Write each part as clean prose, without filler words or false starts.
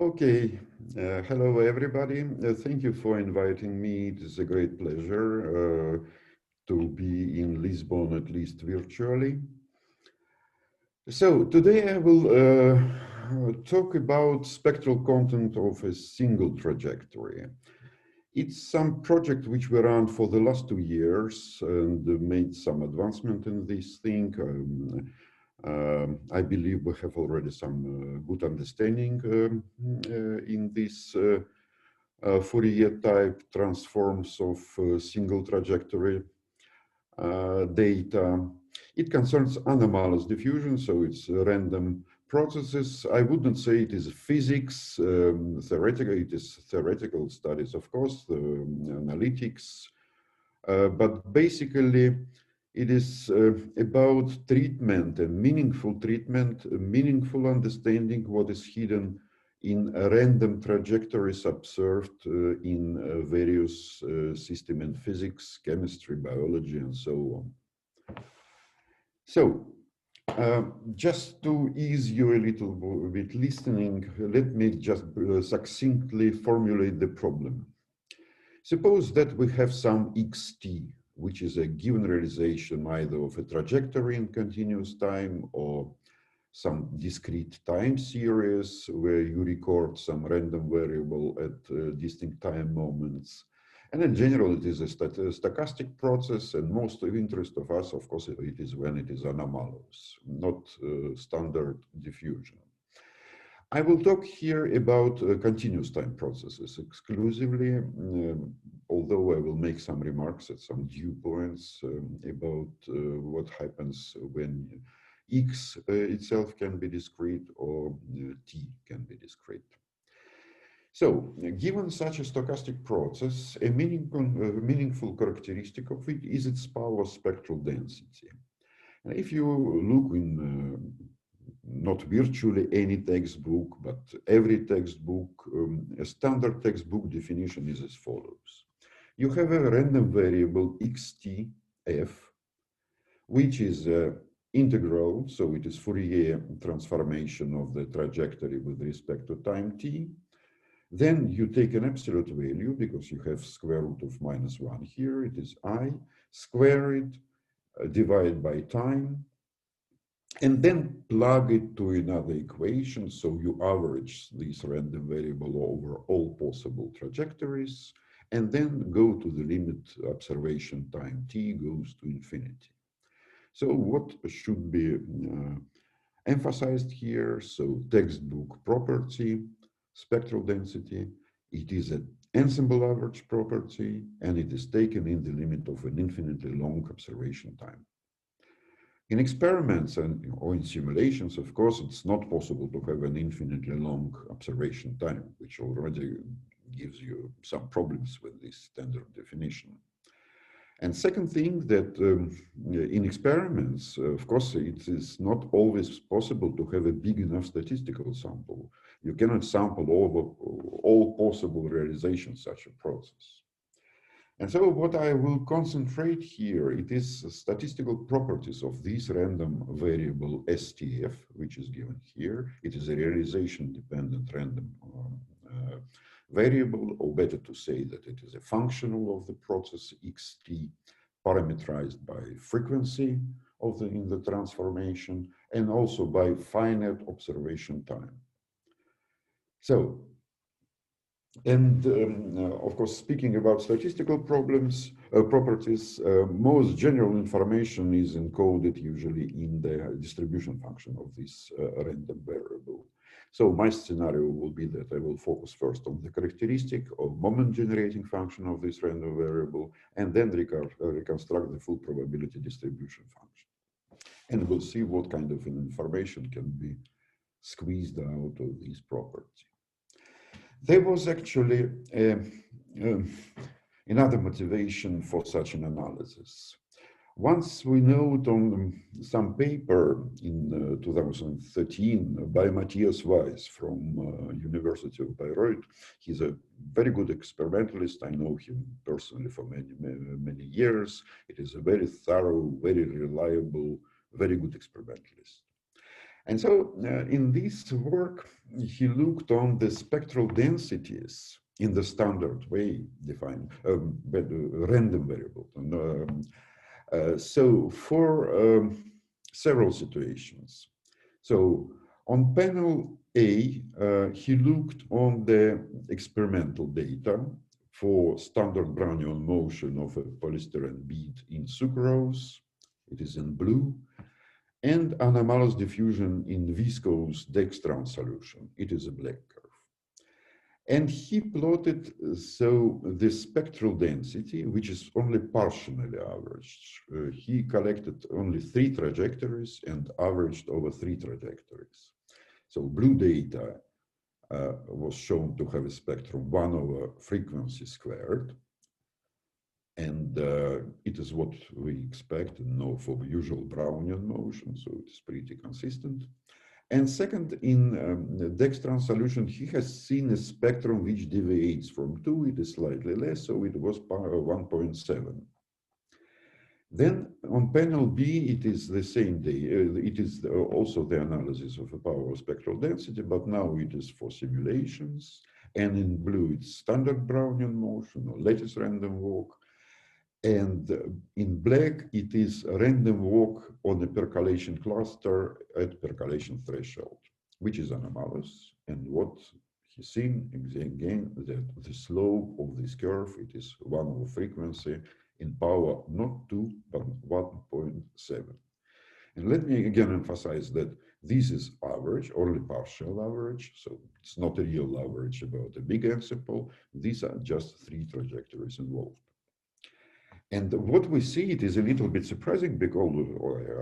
Okay, hello everybody. Thank you for inviting me. It is a great pleasure to be in Lisbon, at least virtually. So today I will talk about spectral content of a single trajectory. It's some project which we ran for the last 2 years and made some advancement in this thing. I believe we have already some good understanding in this Fourier type transforms of single trajectory data. It concerns anomalous diffusion, so it's random processes. I wouldn't say it is physics, theoretical, it is theoretical studies, of course, the analytics, but basically it is about treatment, a meaningful understanding what is hidden in random trajectories observed in various system and physics, chemistry, biology, and so on. So, just to ease you a little bit listening, let me just succinctly formulate the problem. Suppose that we have some xt, which is a given realization either of a trajectory in continuous time or some discrete time series where you record some random variable at distinct time moments. And in general, it is a stochastic process, and most of interest of us, of course, it is when it is anomalous, not standard diffusion. I will talk here about continuous time processes exclusively, although I will make some remarks at some due points about what happens when X itself can be discrete or T can be discrete. So, given such a stochastic process, a meaningful characteristic of it is its power spectral density. And if you look in not virtually any textbook, but every textbook, a standard textbook definition is as follows. You have a random variable xtf, which is integral, so it is Fourier transformation of the trajectory with respect to time t. Then you take an absolute value because you have square root of -1 here, it is I, square it, divide by time, and then plug it to another equation. So you average this random variable over all possible trajectories, and then go to the limit observation time t goes to infinity. So what should be emphasized here? So textbook property, spectral density, it is an ensemble average property, and it is taken in the limit of an infinitely long observation time. In experiments or in simulations, of course, it's not possible to have an infinitely long observation time, which already gives you some problems with this standard definition. And second thing that in experiments, of course, it is not always possible to have a big enough statistical sample. You cannot sample all possible realizations of such a process. And so what I will concentrate here, it is statistical properties of this random variable STF, which is given here. It is a realization-dependent random variable, or better to say that it is a functional of the process xt, parameterized by frequency of in the transformation, and also by finite observation time. So, and of course, speaking about statistical properties, most general information is encoded usually in the distribution function of this random variable. So my scenario will be that I will focus first on the characteristic or moment generating function of this random variable, and then reconstruct the full probability distribution function. And we'll see what kind of information can be squeezed out of these properties. There was actually another motivation for such an analysis. Once we note on some paper in 2013 by Matthias Weiss from University of Bayreuth. He's a very good experimentalist. I know him personally for many years. It is a very thorough, very reliable, very good experimentalist. And so in this work, he looked on the spectral densities in the standard way defined, but random variable. And, so for several situations. So on panel A, he looked on the experimental data for standard Brownian motion of a polystyrene bead in sucrose. It is in blue. And anomalous diffusion in viscose dextran solution. It is a black curve. And he plotted so the spectral density, which is only partially averaged. He collected only 3 trajectories and averaged over 3 trajectories. So blue data was shown to have a spectrum 1 over frequency squared. And it is what we expect and know for usual Brownian motion, so it's pretty consistent. And second, in the dextran solution, he has seen a spectrum which deviates from 2, it is slightly less, so it was 1.7. Then on panel B, it is the same day. It is also the analysis of a power spectral density, but now it is for simulations. And in blue, it's standard Brownian motion or lattice random walk. And in black, it is a random walk on a percolation cluster at percolation threshold, which is anomalous. And what he's seen again, that the slope of this curve, it is 1 over frequency in power not 2, but 1.7. And let me again emphasize that this is average, only partial average. So it's not a real average about a big ensemble. These are just 3 trajectories involved. And what we see, it is a little bit surprising because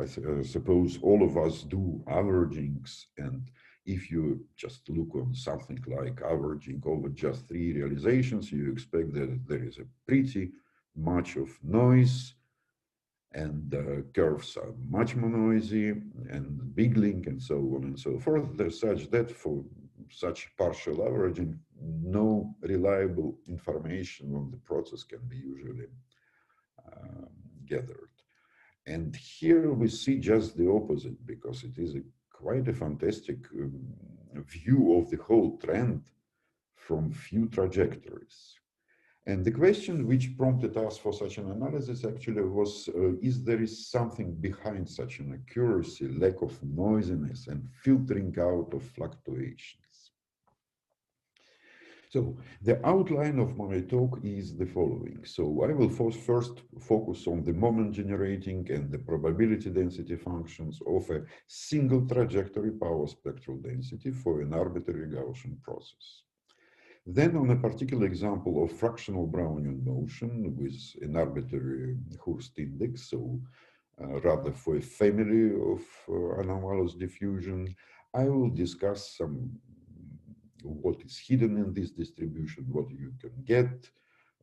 I suppose all of us do averagings. And if you just look on something like averaging over just 3 realizations, you expect that there is a pretty much of noise and curves are much more noisy and biggling and so on and so forth. There's such that for such partial averaging, no reliable information on the process can be usually gathered. And here we see just the opposite, because it is quite a fantastic view of the whole trend from few trajectories. And the question which prompted us for such an analysis actually was, is there something behind such an accuracy, lack of noisiness, and filtering out of fluctuations? So the outline of my talk is the following. So I will first focus on the moment generating and the probability density functions of a single trajectory power spectral density for an arbitrary Gaussian process. Then on a particular example of fractional Brownian motion with an arbitrary Hurst index, so rather for a family of anomalous diffusion, I will discuss what is hidden in this distribution, what you can get.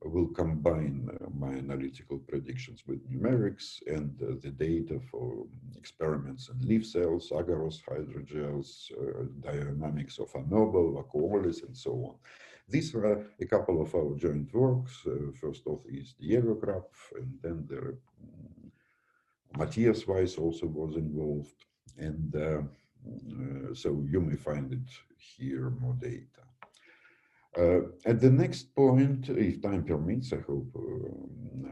I will combine my analytical predictions with numerics and the data for experiments in leaf cells, agarose hydrogels, dynamics of anoble, vacuolis, and so on. These are a couple of our joint works. First off is Diego Krapf, and then Matthias Weiss also was involved. And so you may find it here, more data. At the next point, if time permits, I hope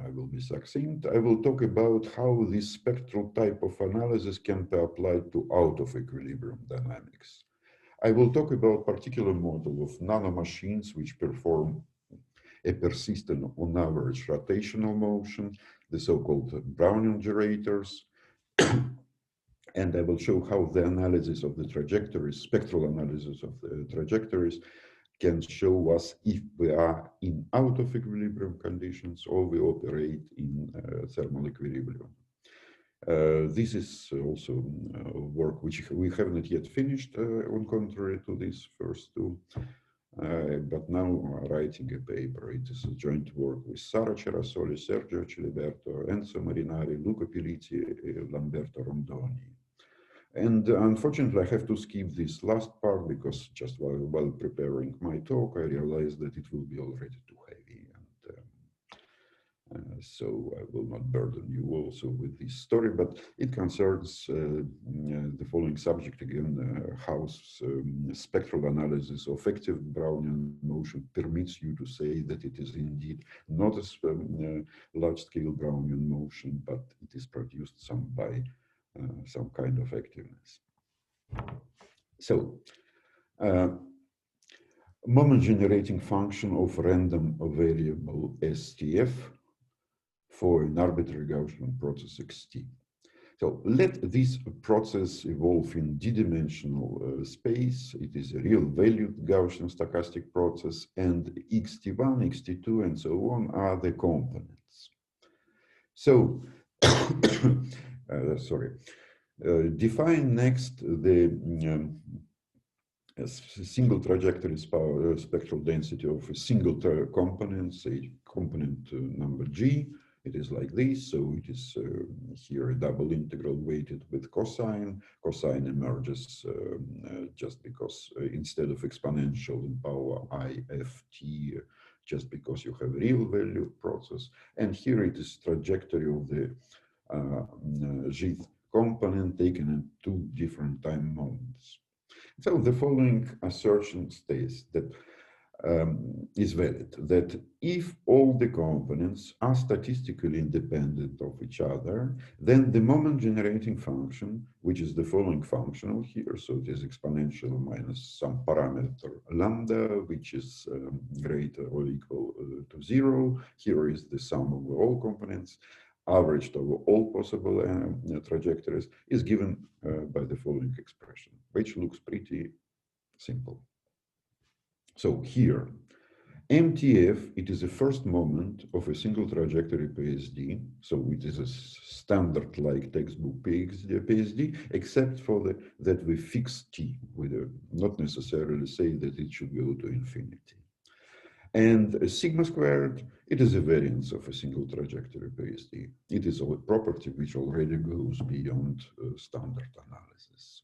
I will be succinct, I will talk about how this spectral type of analysis can be applied to out-of-equilibrium dynamics. I will talk about particular model of nanomachines which perform a persistent on average rotational motion, the so-called Brownian generators. And I will show how the analysis of the trajectories, spectral analysis of the trajectories, can show us if we are in out of equilibrium conditions or we operate in thermal equilibrium. This is also work which we have not yet finished, on contrary to these first two. But now writing a paper. It is a joint work with Sara Cerasoli, Sergio Ciliberto, Enzo Marinari, Luca Piliti, Lamberto Rondoni. And unfortunately, I have to skip this last part because just while preparing my talk, I realized that it will be already too heavy. So I will not burden you also with this story, but it concerns the following subject again, how spectral analysis of active Brownian motion permits you to say that it is indeed not a large-scale Brownian motion, but it is produced by some kind of activeness. So, moment generating function of random variable STF for an arbitrary Gaussian process xt. So let this process evolve in d-dimensional space. It is a real-valued Gaussian stochastic process, and xt1, xt2, and so on are the components. So, define next the single trajectory spectral density of a single component, say component number g. It is like this, so it is here a double integral weighted with cosine. Cosine emerges just because instead of exponential in power IFT, just because you have real valued process. And here it is trajectory of the Gth component taken at two different time moments. So the following assertion states that is valid, that if all the components are statistically independent of each other, then the moment generating function, which is the following functional here, so it is exponential minus some parameter lambda, which is greater or equal to 0. Here is the sum of all components, averaged over all possible trajectories, is given by the following expression, which looks pretty simple. So here, MTF, it is the first moment of a single trajectory PSD, so it is a standard like textbook PSD, except for that we fix T, we not necessarily say that it should go to infinity. And sigma squared, it is a variance of a single trajectory PSD. It is a property which already goes beyond standard analysis.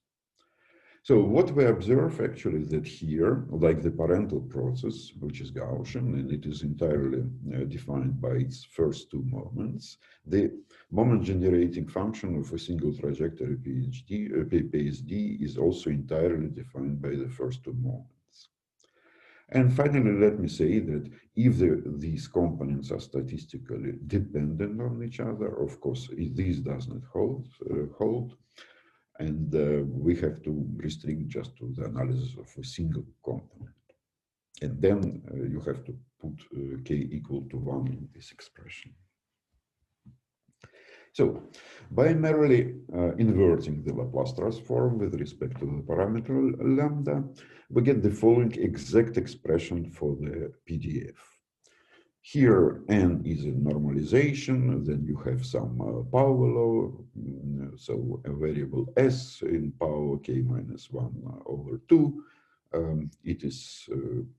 So what we observe actually is that here, like the parental process, which is Gaussian, and it is entirely defined by its first two moments, the moment generating function of a single trajectory PSD is also entirely defined by the first two moments. And finally, let me say that if these components are statistically dependent on each other, of course, this does not hold. And we have to restrict just to the analysis of a single component. And then you have to put k equal to 1 in this expression. So, by merely inverting the Laplace transform with respect to the parameter lambda, we get the following exact expression for the PDF. Here, n is a normalization, then you have some power law, so a variable s in power k minus 1 over 2. It is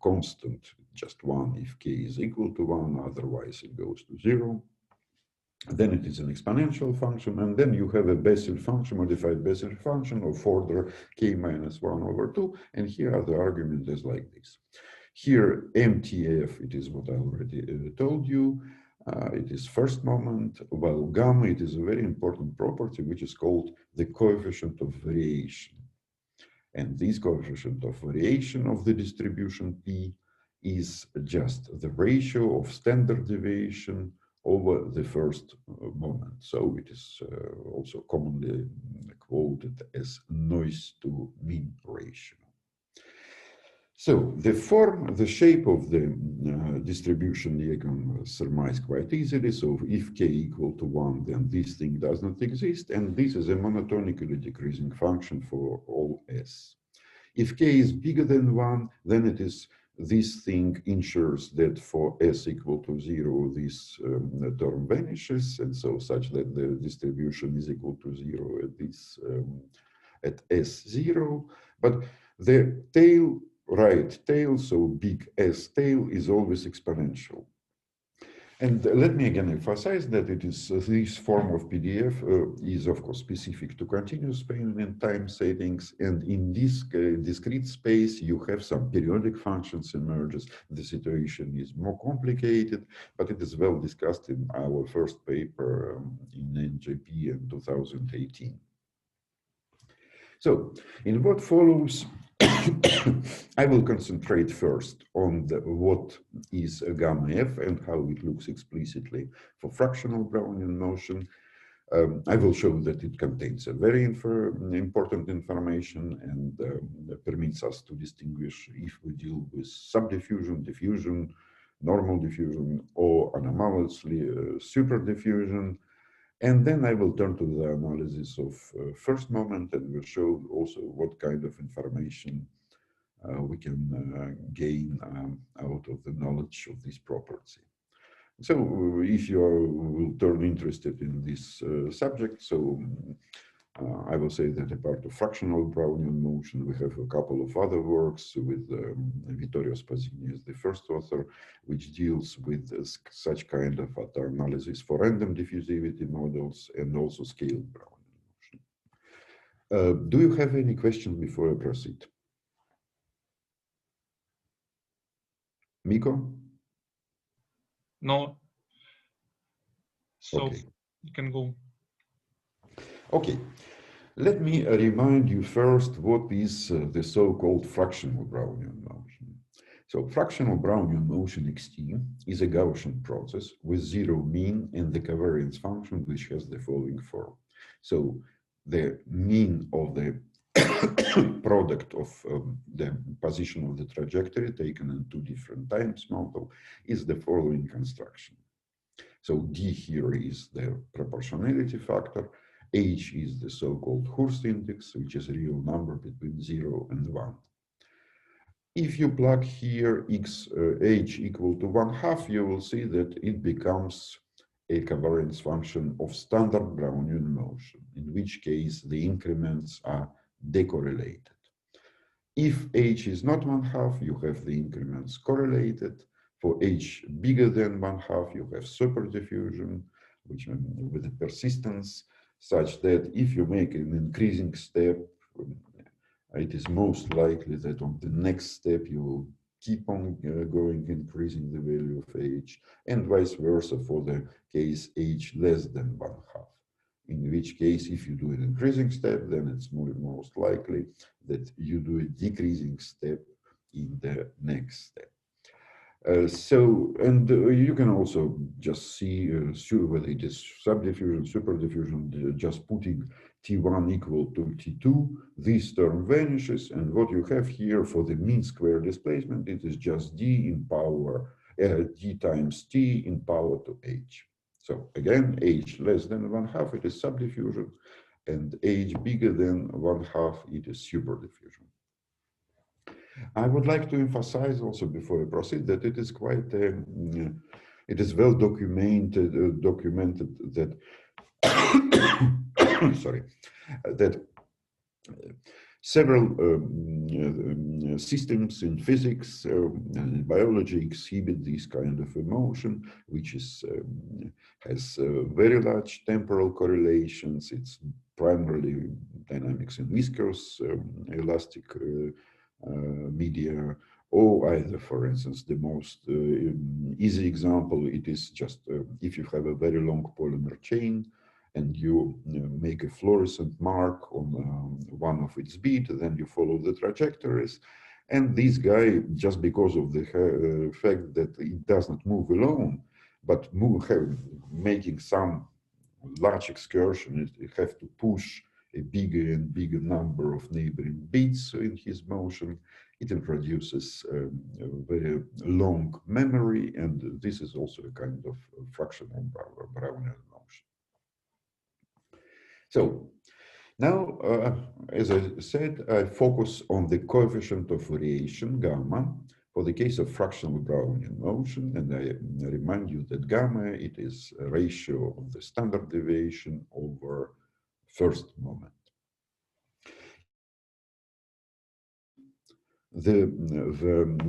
constant, just 1 if k is equal to 1, otherwise it goes to 0. Then it is an exponential function, and then you have a Bessel function, modified Bessel function of order k minus 1 over 2, and here the argument is like this. Here, MTF, it is what I already told you. It is first moment, while gamma, it is a very important property, which is called the coefficient of variation. And this coefficient of variation of the distribution P is just the ratio of standard deviation over the first moment. So it is also commonly quoted as noise to mean ratio. So the shape of the distribution you can surmise quite easily. So if k equal to 1, then this thing does not exist, and this is a monotonically decreasing function for all s. If k is bigger than 1, then it is this thing ensures that for s equal to 0, this term vanishes, and so such that the distribution is equal to 0 at this at s0. But the right tail, so big S tail, is always exponential. And let me again emphasize that it is this form of PDF is of course specific to continuous space and time settings, and in this discrete space you have some periodic functions emerges. The situation is more complicated, but it is well discussed in our first paper in NJP in 2018. So, in what follows, I will concentrate first on what is a gamma f and how it looks explicitly for fractional Brownian motion. I will show that it contains a very important information and permits us to distinguish if we deal with subdiffusion, diffusion, normal diffusion, or anomalously superdiffusion. And then I will turn to the analysis of first moment and will show also what kind of information we can gain out of the knowledge of this property. So if you will turn interested in this subject, so I will say that apart of fractional Brownian motion, we have a couple of other works with Vittorio Spazzini as the first author, which deals with such kind of analysis for random diffusivity models and also scaled Brownian motion. Do you have any questions before I proceed? Miko? No. So okay. You can go. Okay. Let me remind you first what is the so-called fractional Brownian motion. So fractional Brownian motion xt is a Gaussian process with zero mean and the covariance function which has the following form. So the mean of the product of the position of the trajectory taken in two different times model is the following construction. So d here is the proportionality factor. H is the so-called Hurst index, which is a real number between 0 and 1. If you plug here h equal to 1/2, you will see that it becomes a covariance function of standard Brownian motion, in which case the increments are decorrelated. If h is not 1/2, you have the increments correlated. For h bigger than 1/2, you have superdiffusion, which with the persistence, such that if you make an increasing step, it is most likely that on the next step you will keep on going, increasing the value of h, and vice versa for the case h less than 1/2. In which case, if you do an increasing step, then it's most likely that you do a decreasing step in the next step. You can also just see whether it is subdiffusion, superdiffusion, just putting T1 equal to T2, this term vanishes, and what you have here for the mean square displacement, it is just d in power, d times t in power to h. So again, h less than 1/2, it is subdiffusion, and h bigger than 1/2, it is superdiffusion. I would like to emphasize also before I proceed that it is quite, it is well documented that, sorry, that several systems in physics and biology exhibit this kind of emotion, which is has very large temporal correlations. It's primarily dynamics in viscous, elastic media, or either, for instance, the most easy example, it is just if you have a very long polymer chain and you make a fluorescent mark on one of its beads, then you follow the trajectories. And this guy, just because of the fact that it does not move alone, but making some large excursion, it have to push a bigger and bigger number of neighboring beats in his motion. It introduces a very long memory, and this is also a kind of fractional Brownian motion. So now, as I said, I focus on the coefficient of variation, gamma, for the case of fractional Brownian motion, and I remind you that gamma, it is a ratio of the standard deviation over first moment. The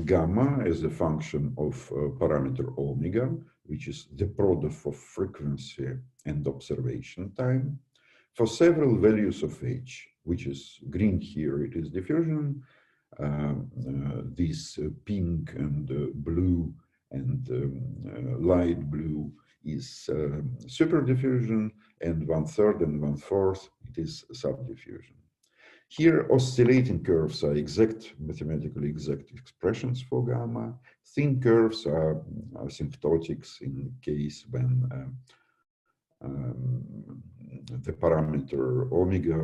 gamma is a function of parameter omega, which is the product of frequency and observation time, for several values of h, which is green here, it is diffusion, this pink and blue and light blue is superdiffusion, and 1/3 and 1/4 it is subdiffusion. Here, oscillating curves are mathematically exact expressions for gamma. Thin curves are asymptotics in case when the parameter omega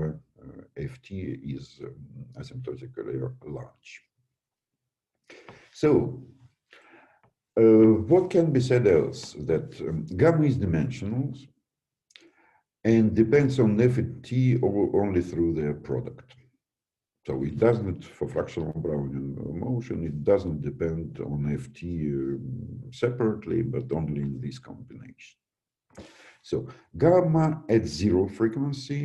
ft is asymptotically large. So, what can be said else? That gamma is dimensional and depends on ft only through their product. So it doesn't, for fractional Brownian motion, it doesn't depend on ft separately, but only in this combination. So gamma at 0 frequency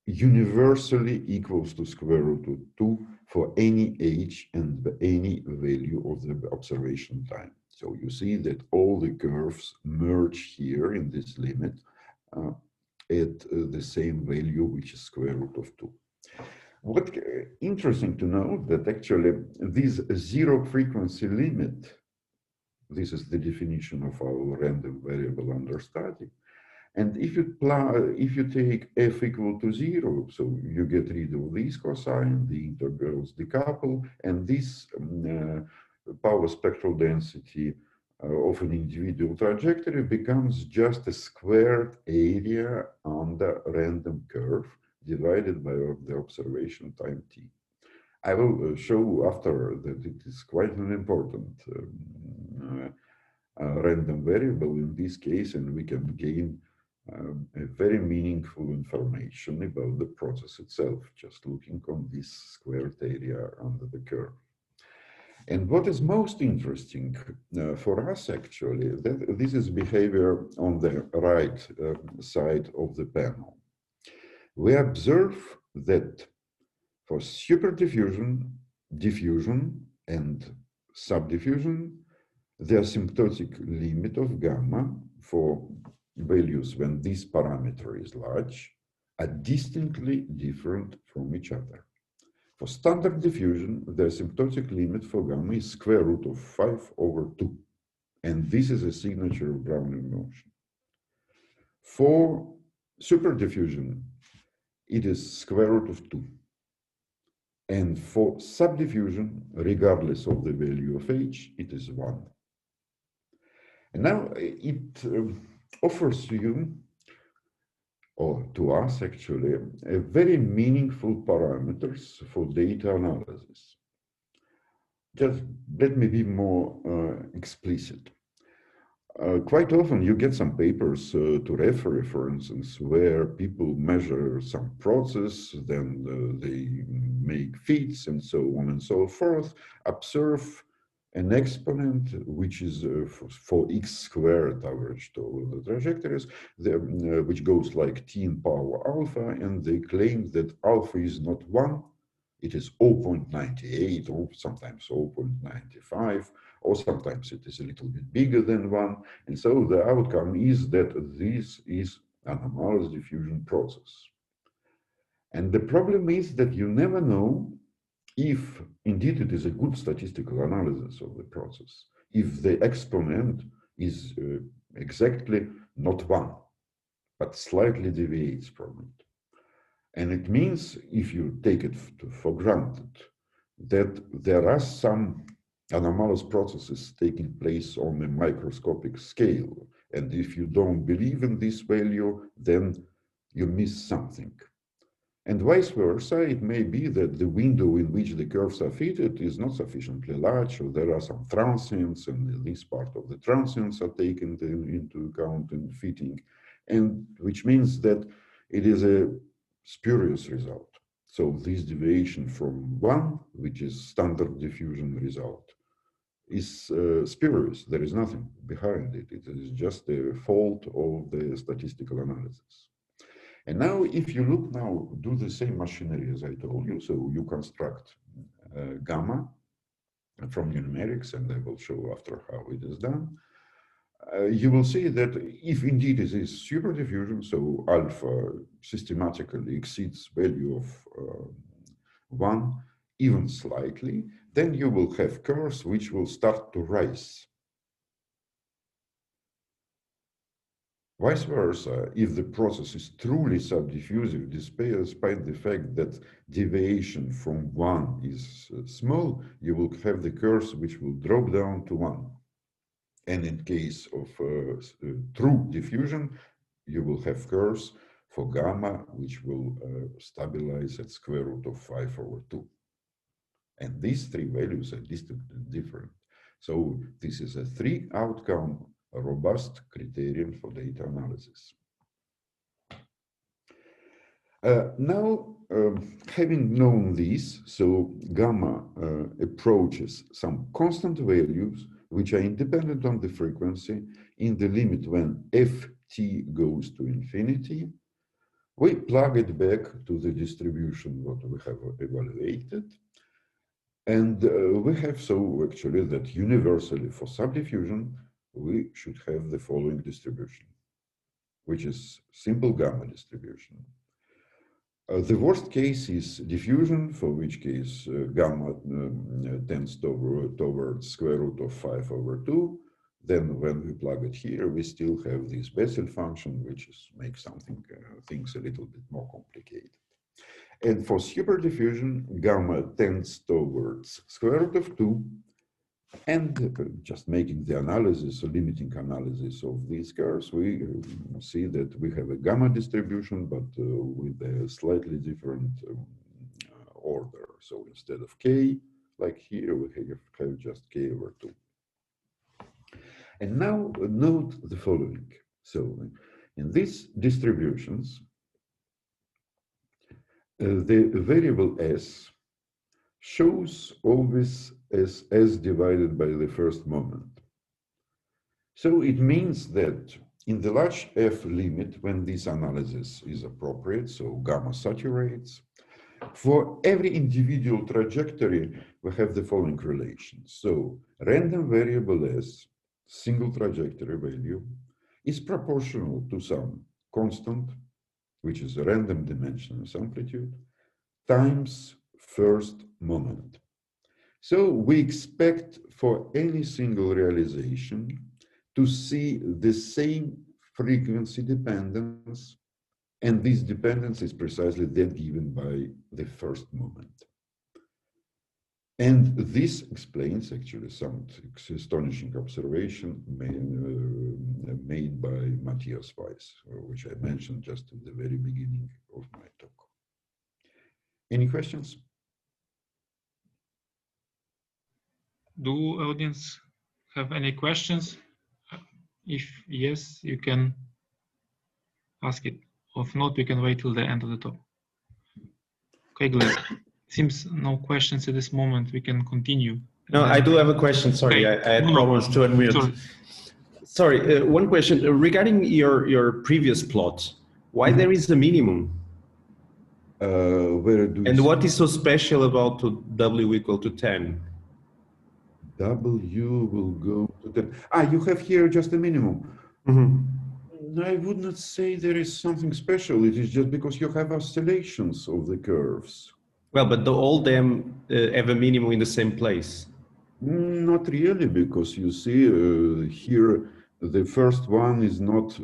universally equals to square root of 2 for any h and any value of the observation time. So you see that all the curves merge here in this limit at the same value, which is square root of 2. What interesting to note that actually this 0 frequency limit, this is the definition of our random variable under study. And if you take f equal to 0, so you get rid of this cosine, the integrals decouple, and this power spectral density of an individual trajectory becomes just a squared area on the random curve divided by the observation time t. I will show after that it is quite an important random variable in this case, and we can gain a very meaningful information about the process itself, just looking on this squared area under the curve. And what is most interesting for us actually, that this is behavior on the right side of the panel. We observe that for superdiffusion, diffusion, and subdiffusion, the asymptotic limit of gamma for values when this parameter is large are distinctly different from each other. For standard diffusion, the asymptotic limit for gamma is square root of 5/2, and this is a signature of Brownian motion. For superdiffusion, it is square root of 2. And for subdiffusion, regardless of the value of h, it is 1. And now it offers to you, or to us actually, a very meaningful parameters for data analysis. Just let me be more explicit. Quite often you get some papers to refer, for instance, where people measure some process, then they make fits and so on and so forth, observe an exponent which is for x squared averaged over the trajectories, which goes like t in power alpha, and they claim that alpha is not 1, it is 0.98 or sometimes 0.95, or sometimes it is a little bit bigger than 1. And so the outcome is that this is an anomalous diffusion process. And the problem is that you never know if indeed it is a good statistical analysis of the process, if the exponent is exactly not 1, but slightly deviates from it. And it means, if you take it for granted, that there are some anomalous processes taking place on a microscopic scale. And if you don't believe in this value, then you miss something. And vice versa, it may be that the window in which the curves are fitted is not sufficiently large, or there are some transients, and this part of the transients are taken into account in fitting, and which means that it is a spurious result. So this deviation from 1, which is standard diffusion result, is spurious. There is nothing behind it. It is just a fault of the statistical analysis. And now, if you look now, do the same machinery as I told you. So you construct gamma from numerics, and I will show after how it is done. you will see that if indeed it is superdiffusion, so alpha systematically exceeds value of 1, even slightly, then you will have curves which will start to rise. Vice versa, if the process is truly subdiffusive, despite the fact that deviation from 1 is small, you will have the curves which will drop down to 1. And in case of true diffusion, you will have curves for gamma, which will stabilize at square root of 5/2. And these three values are distinctly different. So this is a 3-outcome robust criterion for data analysis. Now, having known this, so gamma approaches some constant values which are independent on the frequency in the limit when ft goes to infinity, we plug it back to the distribution what we have evaluated. And we have so actually that universally for subdiffusion, we should have the following distribution, which is simple gamma distribution. The worst case is diffusion, for which case gamma tends towards square root of 5/2. Then when we plug it here, we still have this Bessel function, which makes things a little bit more complicated. And for superdiffusion, gamma tends towards square root of 2. And just making the analysis, a limiting analysis of these curves, we see that we have a gamma distribution, but with a slightly different order. So instead of k, like here, we have just k/2. And now note the following. So in these distributions, the variable s shows always as s divided by the first moment. So it means that in the large F limit, when this analysis is appropriate, so gamma saturates, for every individual trajectory, we have the following relations. So random variable s, single trajectory value, is proportional to some constant, which is a random dimensionless amplitude, times first moment. So we expect for any single realization to see the same frequency dependence, and this dependence is precisely that given by the first moment. And this explains actually some astonishing observation made by Matthias Weiss, which I mentioned just at the very beginning of my talk. Any questions? Do audience have any questions? If yes, you can ask it. If not, we can wait till the end of the talk. Okay, Gleb. Seems no questions at this moment. We can continue. No, I do have a question. Sorry, okay. I had problems to unmute. Sorry, one question regarding your previous plot. Why there is a minimum? And what is so special about W equal to 10? W will go to 10. You have here just a minimum. I would not say there is something special. It is just because you have oscillations of the curves. Well, but all them have a minimum in the same place. Not really, because you see here, the first one is not.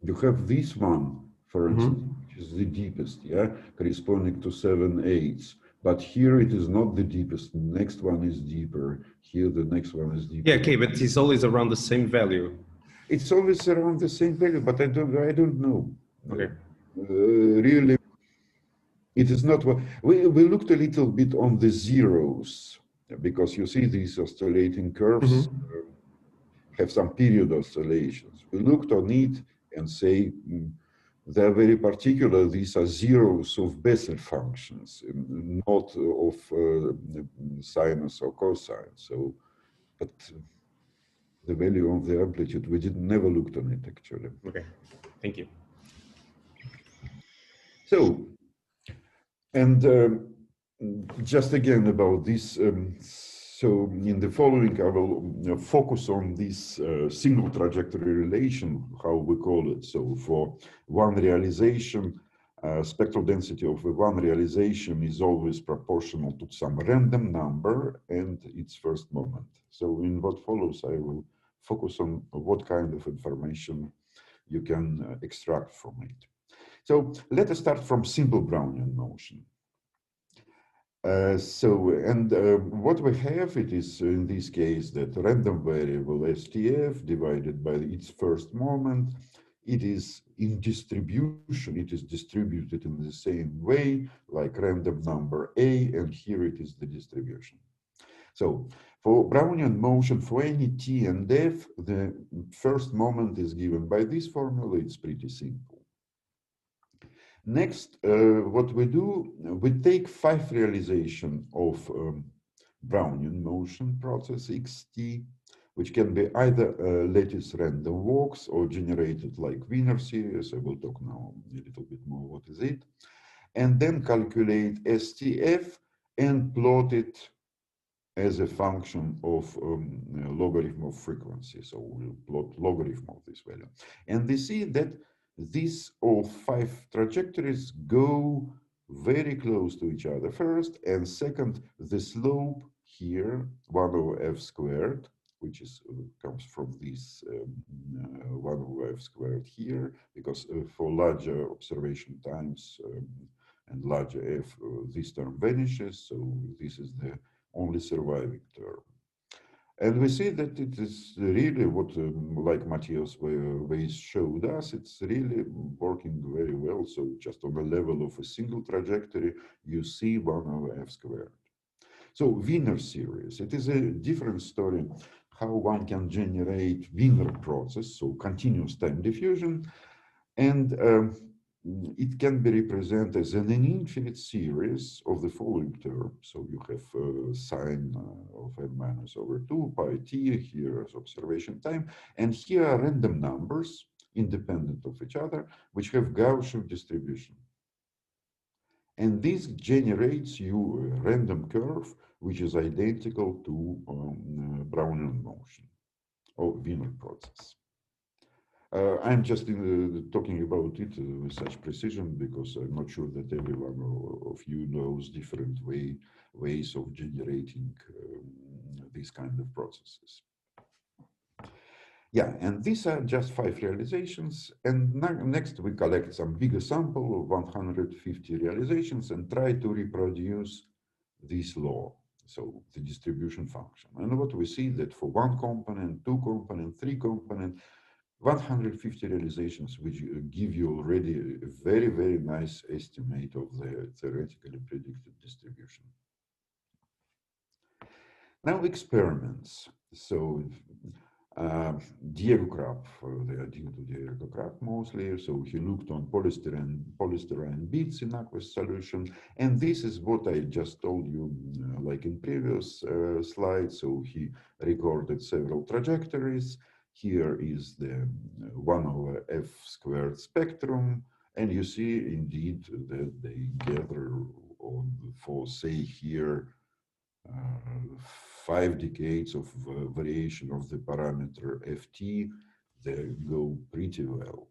You have this one, for instance, which is the deepest, yeah, corresponding to 7/8. But here it is not the deepest. The next one is deeper. Here the next one is deeper. Yeah, okay, but it's always around the same value. It's always around the same value, but I don't know. Okay. Really, it is not what we looked a little bit on the zeros, because you see these oscillating curves have some period oscillations. We looked on it and say they're very particular. These are zeros of Bessel functions, not of sinus or cosine. So, but the value of the amplitude, we never looked on it actually. Okay, thank you. So, and just again about this So in the following, I will focus on this single trajectory relation, how we call it. So for one realization, spectral density of one realization is always proportional to some random number and its first moment. So in what follows, I will focus on what kind of information you can extract from it. So let us start from simple Brownian motion. What we have, it is in this case that random variable STF divided by its first moment, it is in distribution, it is distributed in the same way like random number A, and here it is the distribution. So for Brownian motion, for any T and F, the first moment is given by this formula. It's pretty simple. Next, what we do, we take 5 realization of Brownian motion process xt, which can be either lattice random walks or generated like Wiener series. I will talk now a little bit more what is it. And then calculate STF and plot it as a function of logarithm of frequency. So we'll plot logarithm of this value. And we see that these all 5 trajectories go very close to each other first, and second, the slope here, 1 over f squared, which is comes from this 1 over f squared here, because for larger observation times and larger f, this term vanishes, so this is the only surviving term. And we see that it is really what, like Matthias Weiss showed us, it's really working very well. So just on the level of a single trajectory, you see 1 over f squared. So Wiener series, it is a different story how one can generate Wiener process, so continuous time diffusion. And it can be represented as an infinite series of the following term. So you have sine of n minus over 2 pi t here as observation time, and here are random numbers independent of each other, which have Gaussian distribution. And this generates you a random curve, which is identical to Brownian motion or Wiener process. I'm just talking about it with such precision because I'm not sure that everyone of you knows different ways of generating these kind of processes. Yeah, and these are just 5 realizations. And next we collect some bigger sample of 150 realizations and try to reproduce this law, so the distribution function. And what we see that for 1 component, 2 component, 3 component, 150 realizations, which give you already a very, very nice estimate of the theoretically predicted distribution. Now experiments. So Diego Krap, they are due to Diego Krap mostly. So he looked on polystyrene beads in aqueous solution. And this is what I just told you, like in previous slides. So he recorded several trajectories. Here is the 1 over f squared spectrum, and you see indeed that they gather on, for say here, 5 decades of variation of the parameter ft, they go pretty well.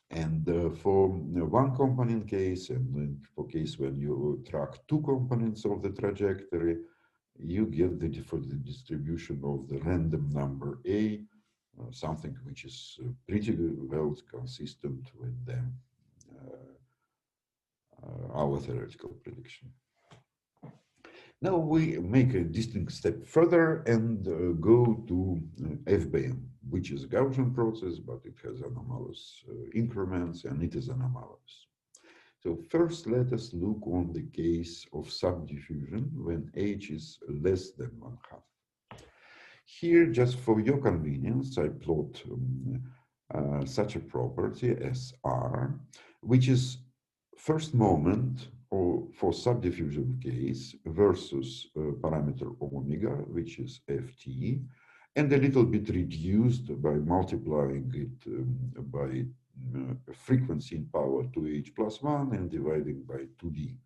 And for 1 component case, and for case when you track 2 components of the trajectory, you get for the distribution of the random number a, something which is pretty well consistent with our theoretical prediction. Now we make a distinct step further and go to FBM, which is a Gaussian process, but it has anomalous increments and it is anomalous. So first, let us look on the case of subdiffusion when h is less than 1/2. Here, just for your convenience, I plot such a property as R, which is first moment or for subdiffusion case versus parameter omega, which is ft, and a little bit reduced by multiplying it by frequency in power 2h plus 1 and dividing by 2d.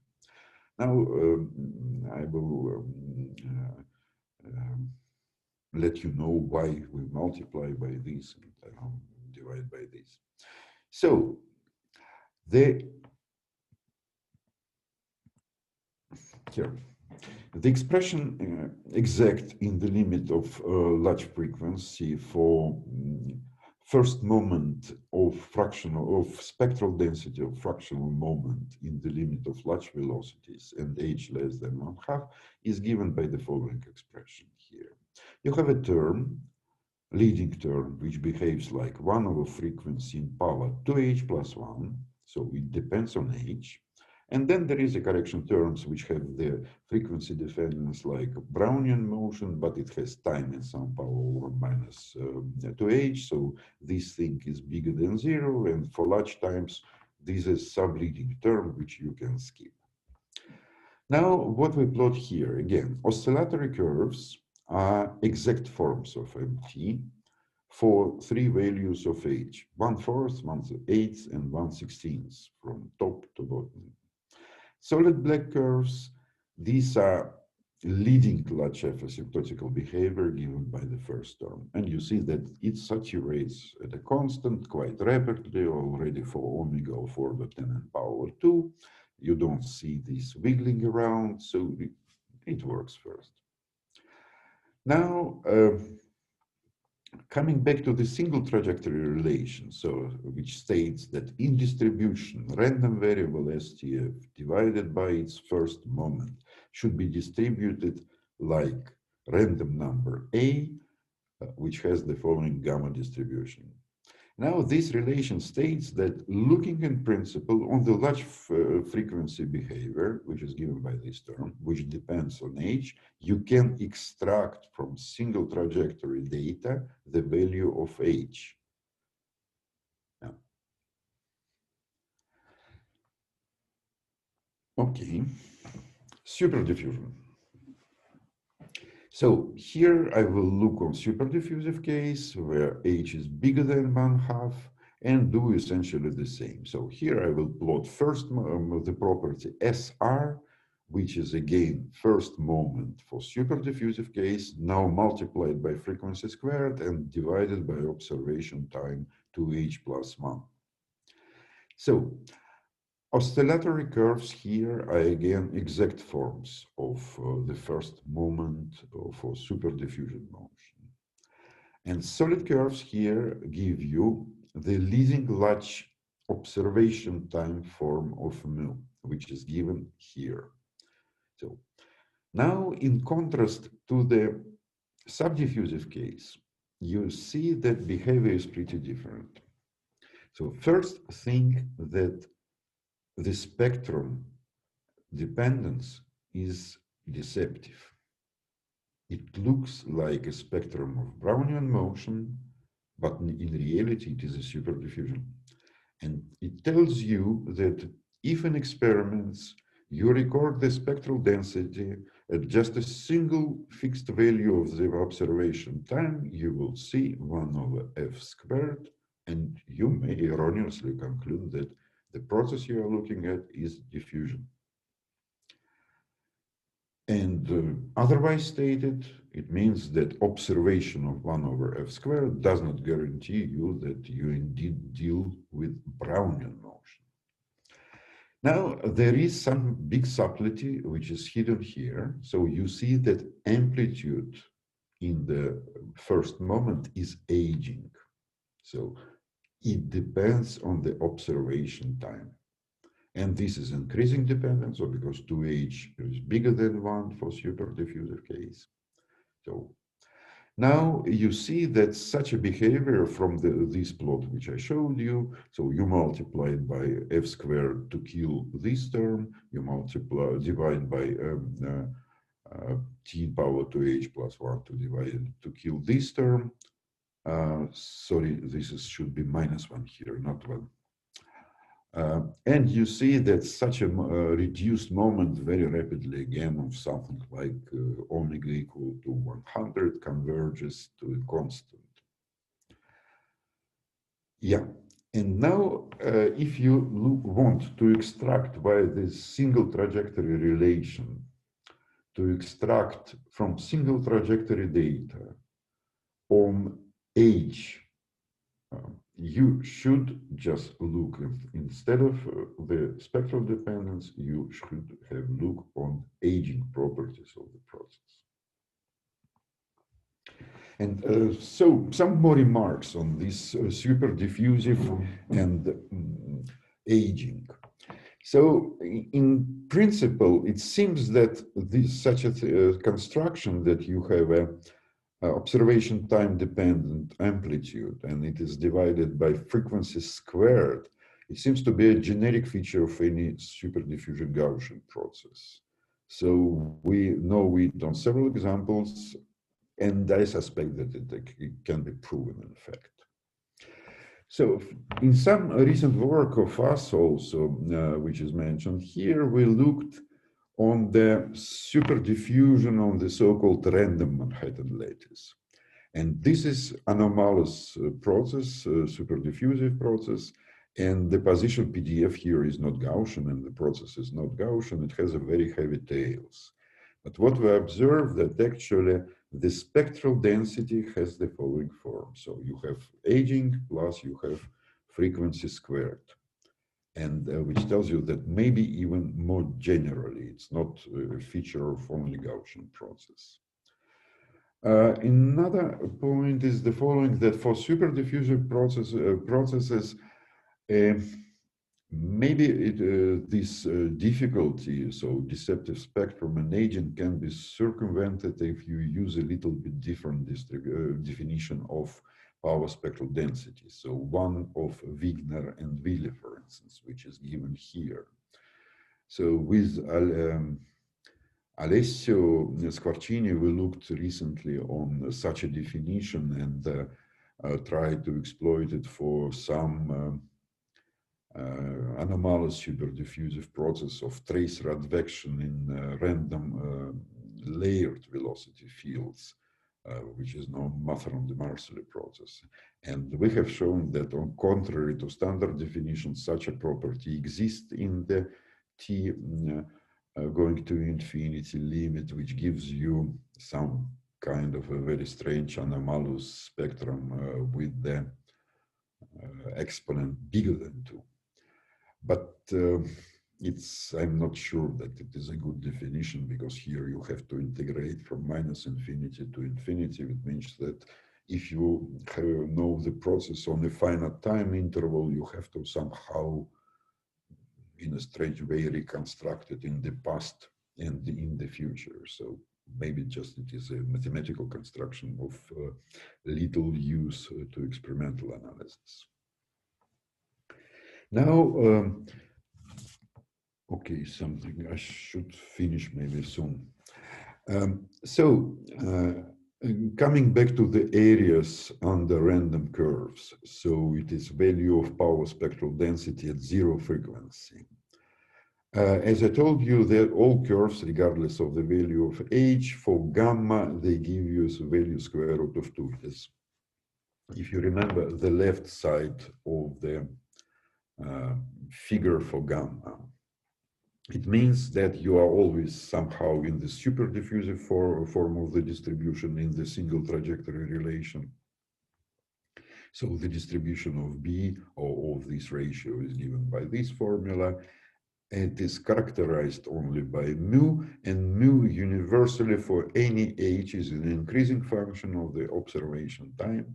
Now, I will let you know why we multiply by this and divide by this. So the expression exact in the limit of large frequency for first moment of spectral density of fractional moment in the limit of large velocities and h less than 1/2 is given by the following expression here. You have a term, leading term, which behaves like 1 over frequency in power 2h plus 1, so it depends on h. And then there is a correction terms which have the frequency dependence like Brownian motion, but it has time in some power 1 minus 2h. So this thing is bigger than 0. And for large times, this is sub-leading term, which you can skip. Now, what we plot here, again, oscillatory curves are exact forms of MT for 3 values of h, 1/4, 1/8, and 1/16 from top to bottom. Solid black curves, these are leading large f asymptotical behavior given by the first term. And you see that it saturates at a constant quite rapidly already for omega of order 10 and power 2. You don't see this wiggling around, so it works first. Now, coming back to the single trajectory relation, which states that in distribution, random variable STF divided by its first moment should be distributed like random number A, which has the following gamma distribution. Now, this relation states that looking in principle on the large frequency behavior, which is given by this term, which depends on h, you can extract from single trajectory data the value of h. Yeah. Okay, superdiffusion. So here I will look on superdiffusive case where h is bigger than 1/2 and do essentially the same. So here I will plot first the property SR, which is again first moment for superdiffusive case, now multiplied by frequency squared and divided by observation time 2h plus 1. So oscillatory curves here are again exact forms of the first moment for superdiffusion motion. And solid curves here give you the leading large observation time form of mu, which is given here. So now in contrast to the subdiffusive case, you see that behavior is pretty different. So first thing that the spectrum dependence is deceptive. It looks like a spectrum of Brownian motion, but in reality it is a superdiffusion. And it tells you that if in experiments you record the spectral density at just a single fixed value of the observation time, you will see 1 over f squared, and you may erroneously conclude that the process you are looking at is diffusion. And otherwise stated, it means that observation of 1 over f squared does not guarantee you that you indeed deal with Brownian motion. Now, there is some big subtlety which is hidden here. So you see that amplitude in the first moment is aging. So it depends on the observation time. And this is increasing dependence, so because 2h is bigger than 1 for superdiffusive case. So now you see that such a behavior from this plot which I showed you, so you multiply it by f squared to kill this term, you divide by t power 2h plus 1 to kill this term. Sorry, should be minus 1 here, not 1. And you see that such a reduced moment very rapidly again of something like omega equal to 100 converges to a constant. Yeah, and now if you want to extract by this single trajectory relation to extract from single trajectory data on age, you should just look at, instead of the spectral dependence, you should have look on aging properties of the process. And so some more remarks on this superdiffusive and aging. So in principle, it seems that this such a construction that you have a observation time dependent amplitude and it is divided by frequency squared, it seems to be a generic feature of any superdiffusion Gaussian process. So we know it on several examples, and I suspect that it can be proven in fact. So in some recent work of us also, which is mentioned here, we looked on the superdiffusion on the so-called random Manhattan lattice. And this is anomalous process, superdiffusive process, and the position PDF here is not Gaussian and the process is not Gaussian, it has a very heavy tails. But what we observe that actually the spectral density has the following form. So you have aging plus you have frequency squared. And which tells you that maybe even more generally, it's not a feature of only Gaussian process. Another point is the following, that for superdiffusion processes, maybe this difficulty, so deceptive spectrum and aging, can be circumvented if you use a little bit different definition of power spectral density. So one of Wigner and Wille, for instance, which is given here. So with Alessio Squarcini, we looked recently on such a definition and tried to exploit it for some anomalous superdiffusive process of trace advection in random layered velocity fields, which is known Matheron-de Marcelli process. And we have shown that on contrary to standard definition, such a property exists in the T going to infinity limit, which gives you some kind of a very strange anomalous spectrum with the exponent bigger than 2. But I'm not sure that it is a good definition, because here you have to integrate from -infinity to infinity, which means that if you know the process on a finite time interval, you have to somehow, in a strange way, reconstruct it in the past and in the future. So maybe just it is a mathematical construction of little use to experimental analysis. Now, okay, something I should finish maybe soon. Coming back to the areas under random curves. So it is value of power spectral density at 0 frequency. As I told you, that all curves, regardless of the value of h, for gamma, they give you a value square root of 2. Yes. If you remember the left side of the figure for gamma, it means that you are always somehow in the superdiffusive form of the distribution in the single trajectory relation. So the distribution of B or of this ratio is given by this formula. It is characterized only by mu, and mu universally for any h is an increasing function of the observation time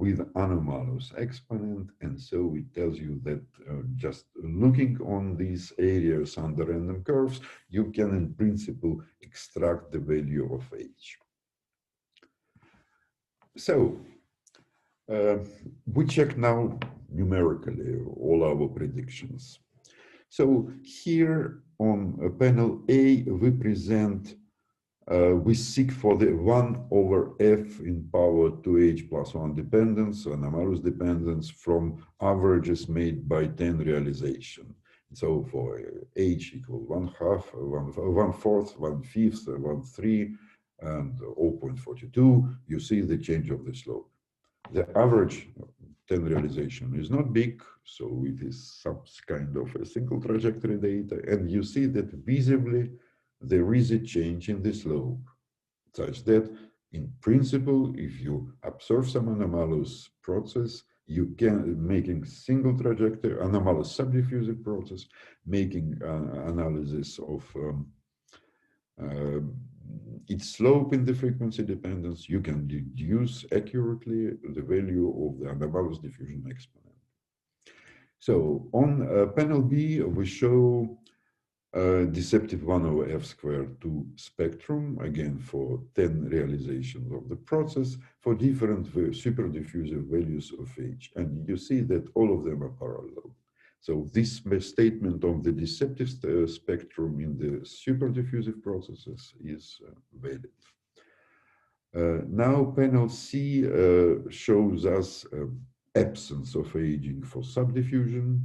with anomalous exponent. And so it tells you that just looking on these areas under random curves, you can in principle extract the value of h. So we check now numerically all our predictions. So here on panel A, we present, we seek for the 1 over f in power 2h plus 1 dependence, anomalous dependence from averages made by 10 realization. So for h equal 1/2, 1/4, 1/5, 1/3, and 0.42, you see the change of the slope. The average 10 realization is not big, so it is some kind of a single trajectory data, and you see that visibly there is a change in the slope, such that in principle, if you observe some anomalous process, you can, making single trajectory, anomalous subdiffusive process, making analysis of its slope in the frequency dependence, you can deduce accurately the value of the anomalous diffusion exponent. So on panel B, we show deceptive 1 over f squared 2 spectrum, again for 10 realizations of the process for different superdiffusive values of h. And you see that all of them are parallel. So this statement of the deceptive spectrum in the superdiffusive processes is valid. Now panel C shows us absence of aging for subdiffusion,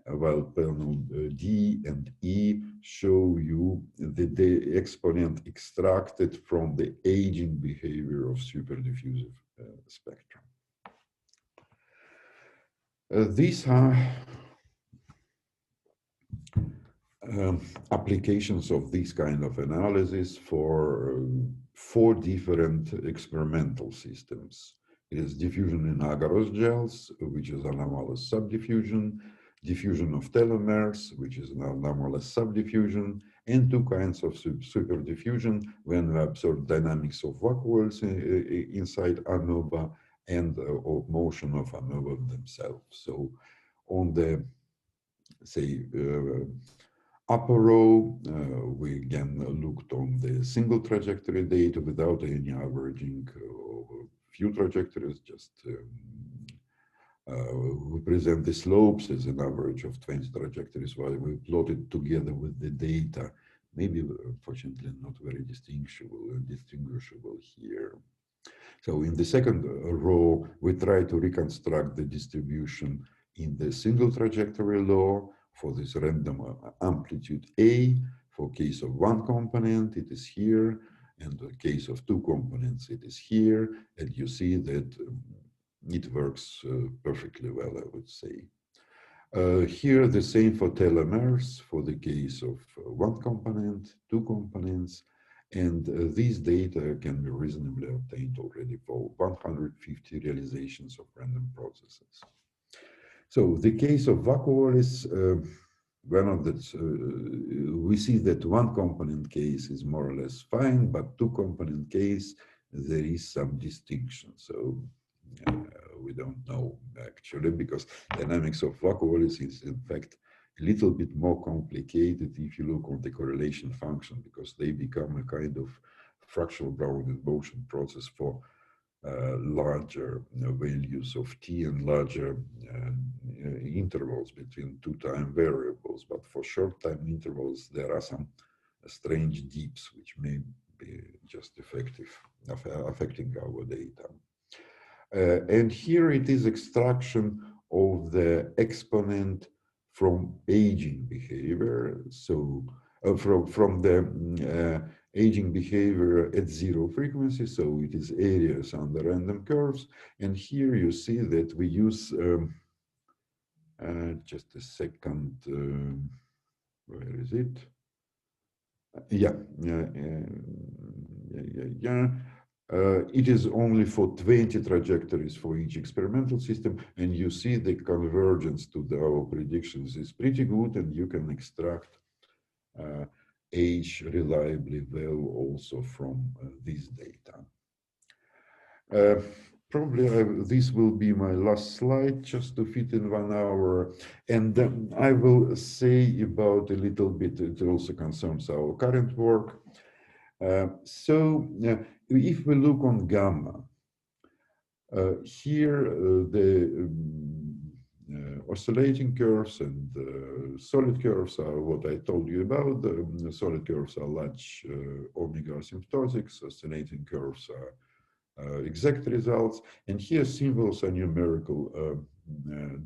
while panel D and E show you the exponent extracted from the aging behavior of superdiffusive spectrum. These are applications of this kind of analysis for 4 different experimental systems. It is diffusion in agarose gels, which is anomalous subdiffusion, diffusion of telomers, which is an anomalous subdiffusion, and 2 kinds of superdiffusion when we observe dynamics of vacuoles inside ANOVA and of motion of ANOVA themselves. So on the, say, upper row, we again looked on the single trajectory data without any averaging of few trajectories, just we present the slopes as an average of 20 trajectories while we plot it together with the data. Maybe, unfortunately, not very distinguishable here. So in the second row, we try to reconstruct the distribution in the single trajectory law for this random amplitude A. For case of 1 component, it is here, and the case of 2 components, it is here, and you see that it works perfectly well, I would say. Here, the same for telomers, for the case of 1 component, 2 components, and these data can be reasonably obtained already for 150 realizations of random processes. So the case of vacuoles, one of the, we see that 1 component case is more or less fine, but 2 component case, there is some distinction. So we don't know actually, because dynamics of vacuoles is in fact a little bit more complicated if you look on the correlation function, because they become a kind of fractional Brownian motion process for larger values of t and larger intervals between 2 time variables. But for short time intervals, there are some strange dips which may be just affecting our data. And here it is extraction of the exponent from aging behavior. So from the aging behavior at 0 frequency. So it is areas under random curves. And here you see that we use, just a second, where is it? It is only for 20 trajectories for each experimental system, and you see the convergence to our predictions is pretty good, and you can extract age reliably well also from this data. Probably this will be my last slide, just to fit in 1 hour, and I will say about a little bit, it also concerns our current work. If we look on gamma, here the oscillating curves and solid curves are what I told you about. The solid curves are large omega asymptotics, oscillating curves are exact results, and here symbols are numerical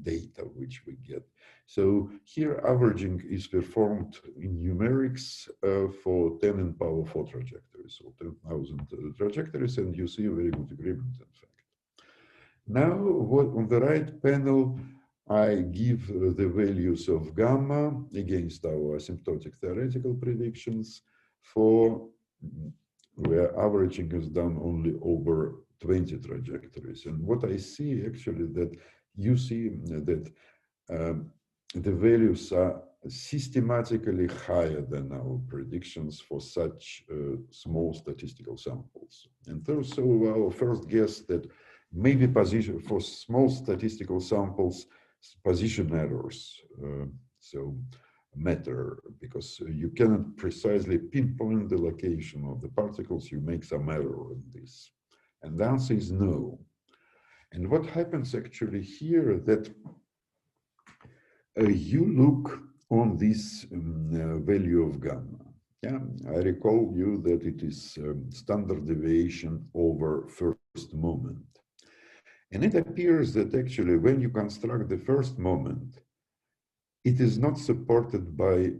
data which we get. So here averaging is performed in numerics for 10 in power 4 trajectories, so 10,000 trajectories, and you see a very good agreement in fact. Now on the right panel, I give the values of gamma against our asymptotic theoretical predictions for where averaging is done only over 20 trajectories. And what I see actually that you see that the values are systematically higher than our predictions for such small statistical samples. And so our first guess that maybe position for small statistical samples, position errors so matter, because you cannot precisely pinpoint the location of the particles, you make some error in this. And the answer is no. And what happens actually here that you look on this value of gamma. Yeah, I recall you that it is standard deviation over first moment. And it appears that actually when you construct the first moment, it is not supported by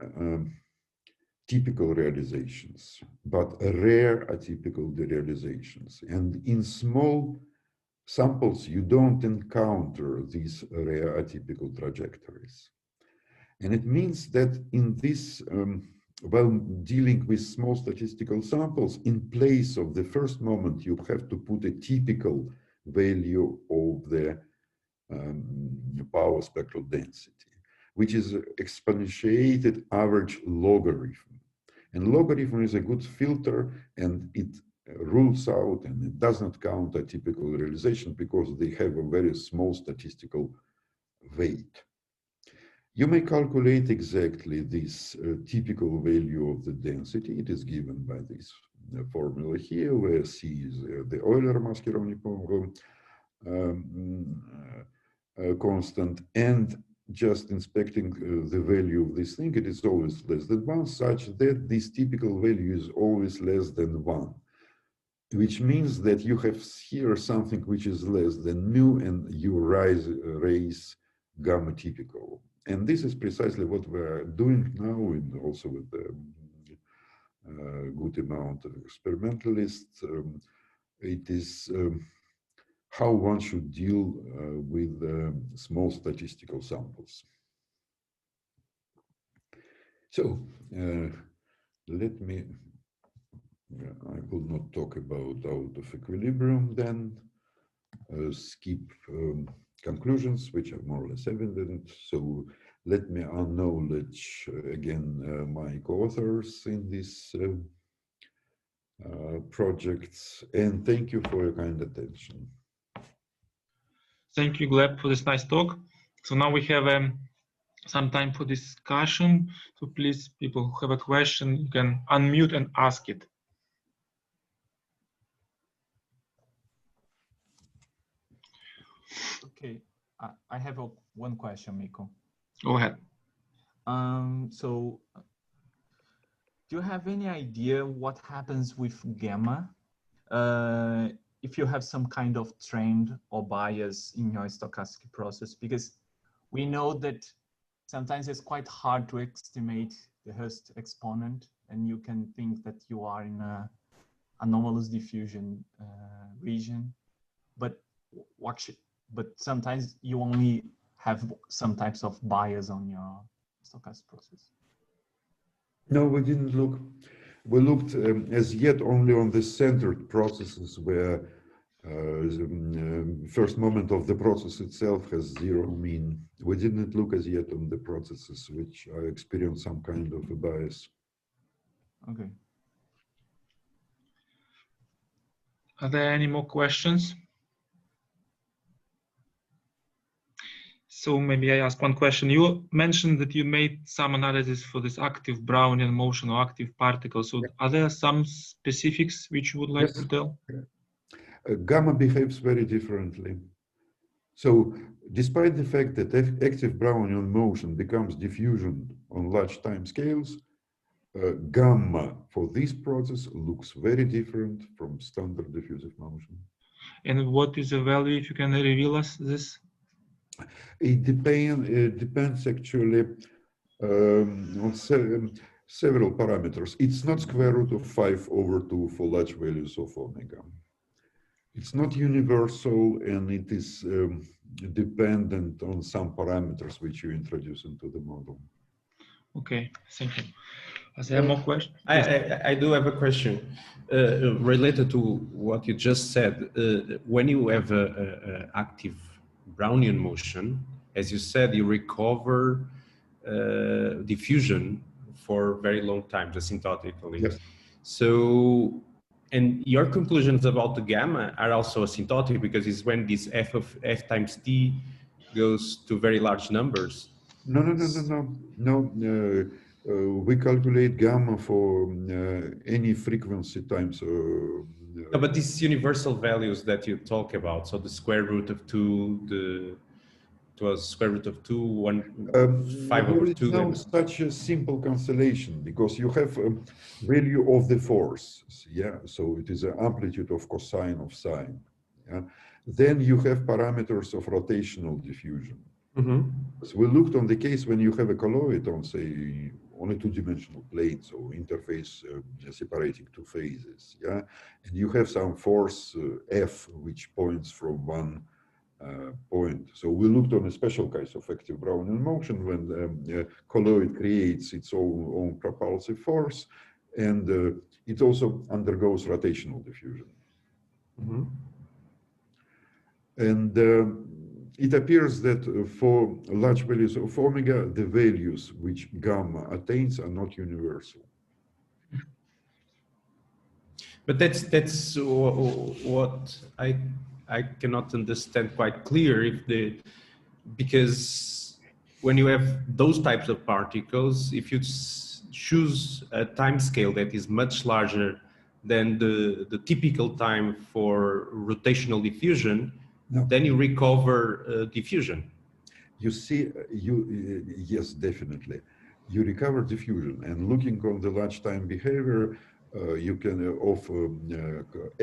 typical realizations, but rare atypical realizations. And in small samples, you don't encounter these rare atypical trajectories. And it means that in this, while dealing with small statistical samples, in place of the first moment, you have to put a typical value of the power spectral density, which is exponentiated average logarithm. And logarithm is a good filter, and it rules out and it does not count atypical realization because they have a very small statistical weight. You may calculate exactly this typical value of the density. It is given by this formula here, where C is the Euler-Mascheroni constant, and just inspecting the value of this thing, it is always less than 1, such that this typical value is always less than 1, which means that you have here something which is less than mu, and you raise gamma typical. And this is precisely what we're doing now, and also with the good amount of experimentalists. It is how one should deal with small statistical samples. So let me, I will not talk about out of equilibrium then, skip conclusions, which are more or less evident. So let me acknowledge again my co-authors in this projects, and thank you for your kind attention. Thank you, Gleb, for this nice talk. So now we have some time for discussion. So please, people who have a question, you can unmute and ask it. Okay, I have one question, Miko. Go ahead. So do you have any idea what happens with gamma if you have some kind of trend or bias in your stochastic process? Because we know that sometimes it's quite hard to estimate the Hurst exponent, and you can think that you are in a anomalous diffusion region, but sometimes you only have some types of bias on your stochastic process. No, we didn't look. We looked as yet only on the centered processes where the first moment of the process itself has zero mean. We didn't look as yet on the processes which experience some kind of a bias. Okay. Are there any more questions? So maybe I ask one question. You mentioned that you made some analysis for this active Brownian motion or active particles. So are there some specifics which you would like to tell? Gamma behaves very differently. So despite the fact that active Brownian motion becomes diffusion on large time scales, gamma for this process looks very different from standard diffusive motion. And what is the value, if you can reveal us this? It depends actually on several parameters. It's not square root of 5/2 for large values of omega. It's not universal, and it is dependent on some parameters which you introduce into the model. Okay, thank you. Does he have more questions? I do have a question related to what you just said. When you have a active Brownian motion, as you said, you recover diffusion for very long times asymptotically. Yes. So, and your conclusions about the gamma are also asymptotic because it's when this f of f times t goes to very large numbers. No. We calculate gamma for any frequency times. No, but these universal values that you talk about, so the square root of 2, it was square root of 2, 1, 5 over 2. There is no such a simple cancellation because you have a value of the force. Yeah, so it is an amplitude of cosine of sine. Yeah, then you have parameters of rotational diffusion. Mm-hmm. So we looked on the case when you have a colloid on, say, on a two-dimensional plane, so interface separating two phases, yeah, and you have some force F which points from one point. So we looked on a special case of active Brownian motion when the colloid creates its own propulsive force, and it also undergoes rotational diffusion. Mm-hmm. And it appears that for large values of omega, the values which gamma attains are not universal. But that's what I cannot understand quite clear because when you have those types of particles, if you choose a time scale that is much larger than the typical time for rotational diffusion, No. then you recover diffusion. You see, yes, definitely. You recover diffusion, and looking on the large time behavior, you can of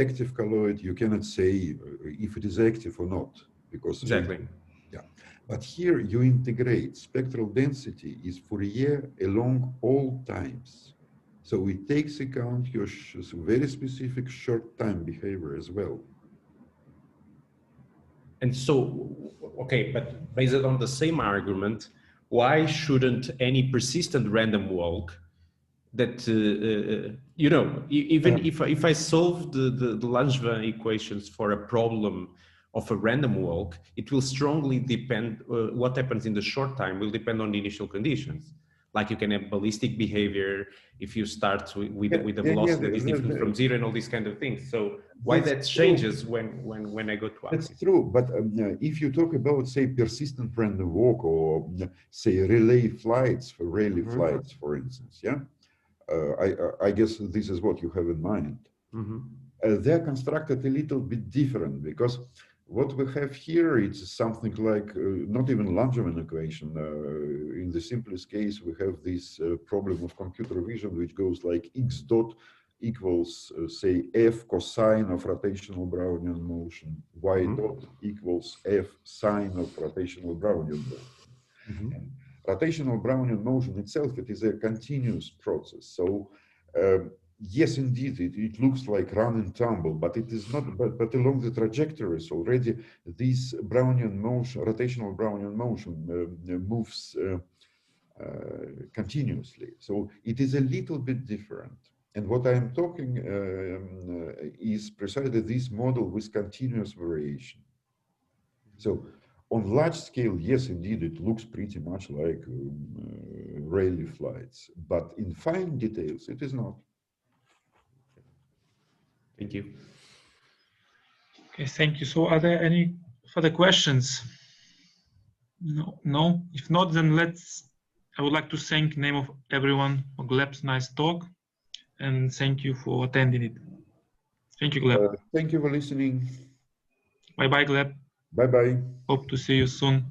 active colloid, you cannot say if it is active or not, because exactly. Yeah, but here you integrate spectral density is Fourier along all times, so it takes account your very specific short time behavior as well. And so, okay, but based on the same argument, why shouldn't any persistent random walk that, you know, even if I solve the Langevin equations for a problem of a random walk, it will strongly depend, what happens in the short time will depend on the initial conditions. Like you can have ballistic behavior if you start with a velocity that is different from zero and all these kind of things. So why that changes when I go to active? That's true, but if you talk about, say, persistent random walk or say relay flights, for instance, yeah, I guess this is what you have in mind. Mm-hmm. They're constructed a little bit different because what we have here is something like not even Langevin equation. In the simplest case, we have this problem of computer vision, which goes like x dot equals, say, f cosine of rotational Brownian motion, y dot equals f sine of rotational Brownian motion. Mm-hmm. And rotational Brownian motion itself, it is a continuous process. So yes, indeed, it looks like run and tumble, but it is not. But along the trajectories already, this Brownian motion, rotational Brownian motion, moves continuously. So it is a little bit different. And what I am talking is precisely this model with continuous variation. So on large scale, yes, indeed, it looks pretty much like Rayleigh flights, but in fine details, it is not. Thank you. Okay, thank you. So are there any further questions? No. If not, then I would like to thank in name of everyone for Gleb's nice talk, and thank you for attending it. Thank you, Gleb. Thank you for listening. Bye-bye, Gleb. Bye-bye. Hope to see you soon.